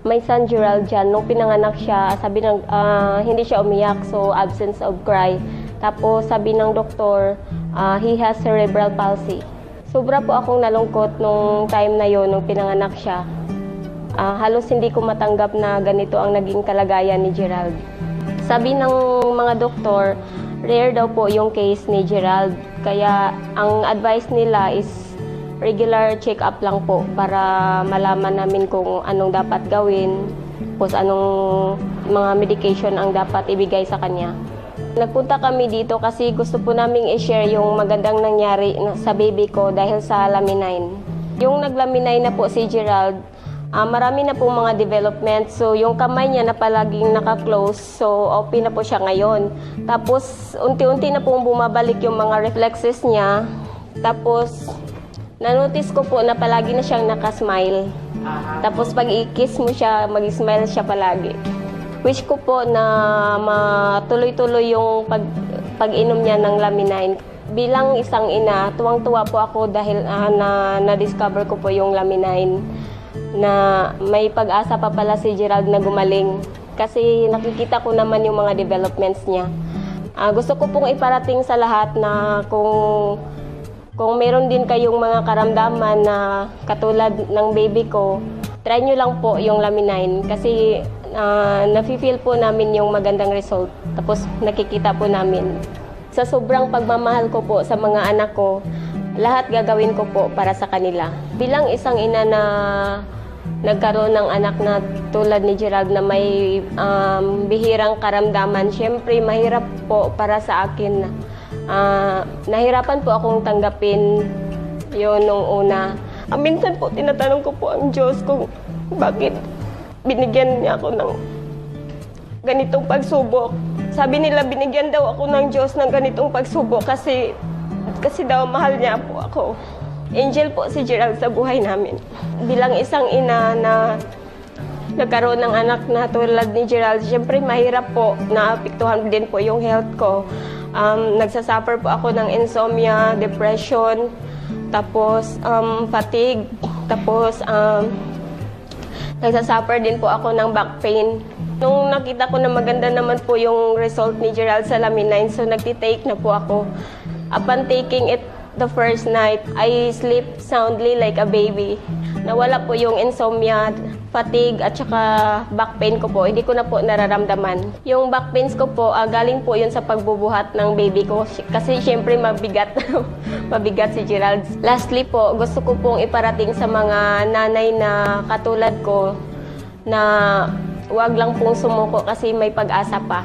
My son Gerald dyan, nung pinanganak siya, sabi ng, hindi siya umiyak, so absence of cry. Tapos sabi ng doktor, he has cerebral palsy. Sobra po akong nalungkot nung time na yon nung pinanganak siya. Halos hindi ko matanggap na ganito ang naging kalagayan ni Gerald. Sabi ng mga doktor, rare daw po yung case ni Gerald. Kaya ang advice nila is regular check-up lang po para malaman namin kung anong dapat gawin, kung anong mga medication ang dapat ibigay sa kanya. Nagpunta kami dito kasi gusto po naming i-share yung magandang nangyari sa baby ko dahil sa Lamine9. Yung naglamine9 na po si Gerald, marami na po mga development. So yung kamay niya na palaging naka-close, so open na po siya ngayon. Tapos unti-unti na pong bumabalik yung mga reflexes niya. Tapos na-notice ko po na palagi na siyang nakasmile. Tapos pag i-kiss mo siya, mag-smile siya palagi. Wish ko po na matuloy-tuloy yung pag-inom niya ng Lamine9. Bilang isang ina, tuwang-tuwa po ako dahil na-discover ko po yung Lamine9 na may pag-asa pa pala si Gerald na gumaling. Kasi nakikita ko naman yung mga developments niya. Gusto ko pong iparating sa lahat na kung meron din kayong mga karamdaman na katulad ng baby ko, try nyo lang po yung Lamine9 kasi nafe-feel po namin yung magandang result. Tapos nakikita po namin. Sa sobrang pagmamahal ko po sa mga anak ko, lahat gagawin ko po para sa kanila. Bilang isang ina na nagkaroon ng anak na tulad ni Gerald na may bihirang karamdaman, syempre mahirap po para sa akin. Nahirapan po akong tanggapin yun nung una. Minsan po tinatanong ko po ang Diyos kung bakit binigyan niya ako ng ganitong pagsubok. Sabi nila binigyan daw ako ng Diyos ng ganitong pagsubok kasi daw mahal niya po ako. Angel po si Gerald sa buhay namin. Bilang isang ina na nagkaroon ng anak na tulad ni Gerald, syempre mahirap po, naapektuhan din po yung health ko. Nagsasuffer po ako ng insomnia, depression, tapos fatigue, tapos nagsasuffer din po ako ng back pain. Nung nakita ko na maganda naman po yung result ni Gerald sa Lamine9, so nagtitake na po ako. Upon taking it the first night, I sleep soundly like a baby. Nawala po yung insomnia, fatigue at saka back pain ko po. Hindi ko na po nararamdaman. Yung back pains ko po, galing po yun sa pagbubuhat ng baby ko. Kasi syempre mabigat. Mabigat si Gerald. Lastly po, gusto ko pong iparating sa mga nanay na katulad ko na huwag lang pong sumuko kasi may pag-asa pa.